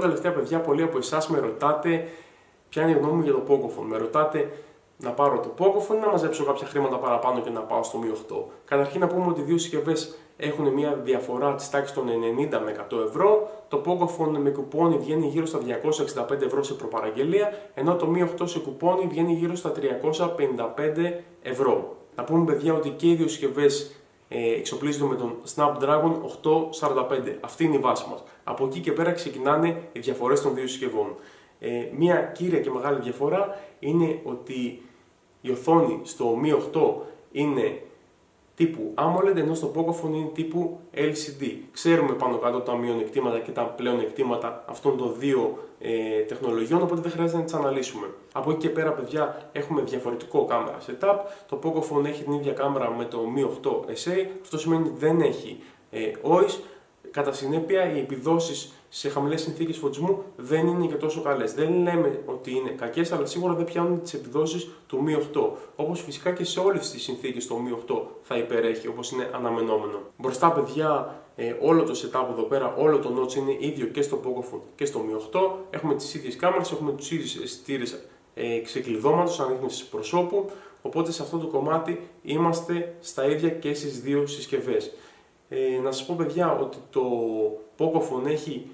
τελευταία, παιδιά, πολλοί από εσάς με ρωτάτε ποια είναι η γνώμη μου για το Pocophone. Με ρωτάτε να πάρω το Pocophone ή να μαζέψω κάποια χρήματα παραπάνω και να πάω στο Mi 8. Καταρχήν να πούμε ότι οι δύο συσκευές έχουν μια διαφορά της τάξης των 90 με 100 ευρώ. Το Pocophone με κουπόνι βγαίνει γύρω στα 265 ευρώ σε προπαραγγελία, ενώ το Mi 8 σε κουπόνι βγαίνει γύρω στα 355 ευρώ. Να πούμε, παιδιά, ότι και οι δύο συσκευές εξοπλίζονται με τον Snapdragon 845. Αυτή είναι η βάση μας. Από εκεί και πέρα ξεκινάνε οι διαφορές των δύο συσκευών. Μία κύρια και μεγάλη διαφορά είναι ότι η οθόνη στο Mi 8 είναι τύπου AMOLED, ενώ στο Pocophone είναι τύπου LCD. Ξέρουμε πάνω κάτω τα μειονεκτήματα και τα πλεονεκτήματα αυτών των δύο τεχνολογιών, οπότε δεν χρειάζεται να τις αναλύσουμε. Από εκεί και πέρα, παιδιά, έχουμε διαφορετικό κάμερα setup. Το Pocophone έχει την ίδια κάμερα με το Mi 8 SA, αυτό σημαίνει ότι δεν έχει OIS. Κατά συνέπεια, οι επιδόσεις σε χαμηλές συνθήκες φωτισμού δεν είναι και τόσο καλές. Δεν λέμε ότι είναι κακές, αλλά σίγουρα δεν πιάνουν τις επιδόσεις του Mi 8. Όπως φυσικά και σε όλες τις συνθήκες το Mi 8 θα υπερέχει, όπως είναι αναμενόμενο. Μπροστά, παιδιά, όλο το setup εδώ πέρα, όλο το notch είναι ίδιο και στο Pocophone και στο Mi 8. Έχουμε τις ίδιες κάμερες, έχουμε τους ίδιους αισθητήρες ξεκλειδώματος, ανείχνευσης προσώπου. Οπότε σε αυτό το κομμάτι είμαστε στα ίδια και στις δύο συσκευές. Να σας πω, παιδιά, ότι το Pocophone έχει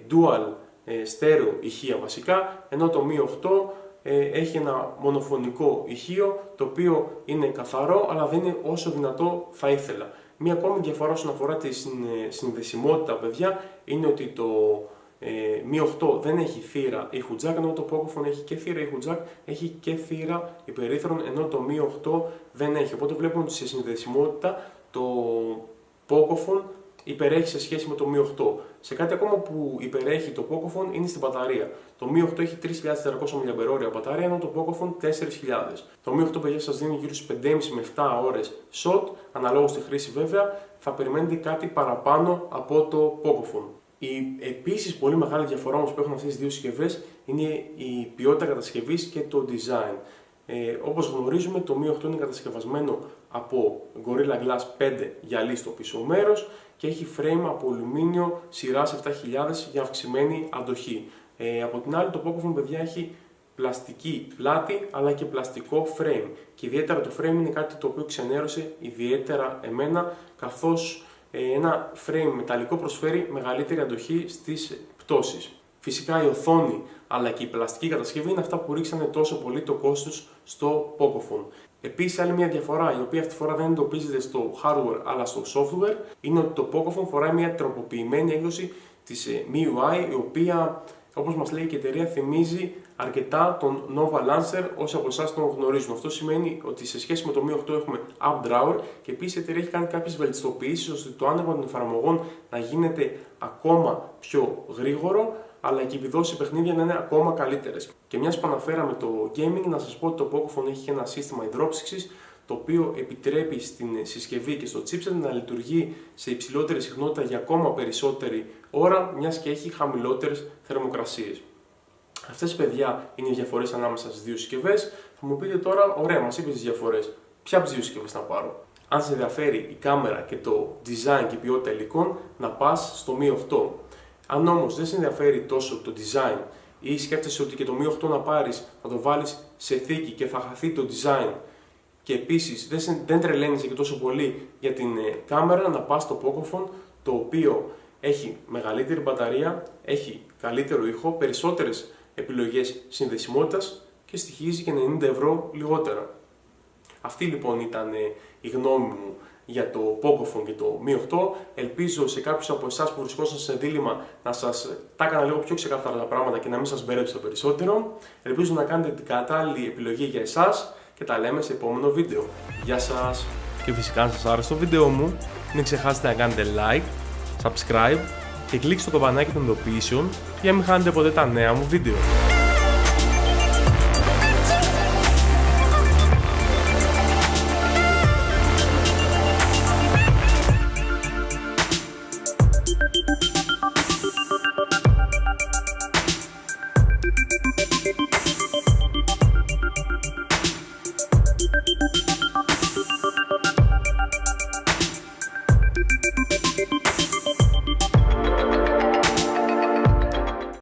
dual stereo ηχεία βασικά, ενώ το Mi 8 έχει ένα μονοφωνικό ηχείο, το οποίο είναι καθαρό αλλά δεν είναι όσο δυνατό θα ήθελα. Μία ακόμη διαφορά όσον αφορά τη συνδεσιμότητα, παιδιά, είναι ότι το Mi 8 δεν έχει θύρα ήχου jack, ενώ το Pocophone έχει και θύρα ήχου jack, έχει και θύρα υπερήθρων, ενώ το Mi 8 δεν έχει. Οπότε βλέπουμε ότι σε συνδεσιμότητα το Pocophone υπερέχει σε σχέση με το Mi 8. Σε κάτι ακόμα που υπερέχει το Pocophone είναι στην μπαταρία. Το Mi 8 έχει 3.400 mAh μπαταρία, ενώ το Pocophone 4.000. Το Mi 8, παιδιά, σας δίνει γύρω στις 5,5 με 7 ώρες shot, αναλόγως στη χρήση βέβαια. Θα περιμένετε κάτι παραπάνω από το Pocophone. Η επίσης πολύ μεγάλη διαφορά όμως που έχουν αυτές τις δύο συσκευές είναι η ποιότητα κατασκευής και το design. Όπως γνωρίζουμε, το Mi 8 είναι κατασκευασμένο από Gorilla Glass 5 γυαλί στο πίσω μέρος και έχει frame από αλουμίνιο σειράς 7000 για αυξημένη αντοχή. Από την άλλη, το Pocophone, παιδιά, έχει πλαστική πλάτη αλλά και πλαστικό frame. Και ιδιαίτερα το frame είναι κάτι το οποίο ξενέρωσε ιδιαίτερα εμένα, καθώς ένα frame μεταλλικό προσφέρει μεγαλύτερη αντοχή στις πτώσεις. Φυσικά η οθόνη αλλά και η πλαστική κατασκευή είναι αυτά που ρίξανε τόσο πολύ το κόστος στο Pocophone. Επίσης, άλλη μια διαφορά, η οποία αυτή τη φορά δεν εντοπίζεται στο hardware αλλά στο software, είναι ότι το Pocophone φοράει μια τροποποιημένη έκδοση της MIUI, η οποία, όπως μας λέει και η εταιρεία, θυμίζει αρκετά τον Nova Lancer, όσοι από εσάς τον γνωρίζουν. Αυτό σημαίνει ότι σε σχέση με το Mi 8 έχουμε App Drawer και επίσης η εταιρεία έχει κάνει κάποιες βελτιστοποιήσεις ώστε το άνοιγμα των εφαρμογών να γίνεται ακόμα πιο γρήγορο, αλλά και οι επιδόσεις παιχνίδια να είναι ακόμα καλύτερες. Και μιας που αναφέραμε το gaming, να σας πω ότι το Pocophone έχει ένα σύστημα υδρόψυξης, το οποίο επιτρέπει στην συσκευή και στο chipset να λειτουργεί σε υψηλότερη συχνότητα για ακόμα περισσότερη ώρα, μιας και έχει χαμηλότερες θερμοκρασίες. Αυτές, παιδιά, είναι οι διαφορές ανάμεσα στις δύο συσκευές. Θα μου πείτε τώρα, ωραία, μας είπες τις διαφορές. Ποια από τις δύο συσκευές να πάρω? Αν σε ενδιαφέρει η κάμερα και το design και η ποιότητα υλικών, να πας στο Mi 8. Αν όμως δεν σε ενδιαφέρει τόσο το design ή σκέφτεσαι ότι και το Mi 8 να πάρεις θα το βάλεις σε θήκη και θα χαθεί το design, και επίσης δεν τρελαίνεσαι και τόσο πολύ για την κάμερα, να πας στο Pocophone, το οποίο έχει μεγαλύτερη μπαταρία, έχει καλύτερο ήχο, περισσότερες επιλογές συνδεσιμότητας και στοιχίζει και 90 ευρώ λιγότερα. Αυτή λοιπόν ήταν η γνώμη μου για το Pocophone και το Mi 8. Ελπίζω σε κάποιους από εσάς που βρισκόσαν σε δίλημμα να σας τα έκανα λίγο πιο ξεκάθαρα τα πράγματα και να μην σας μπέρδεψα περισσότερο. Ελπίζω να κάνετε την κατάλληλη επιλογή για εσάς και τα λέμε σε επόμενο βίντεο. Γεια σας! Και φυσικά, αν σας άρεσε το βίντεο μου, μην ξεχάσετε να κάνετε like, subscribe και κλικ στο καμπανάκι των ειδοποιήσεων για να μην χάνετε ποτέ τα νέα μου βίντεο.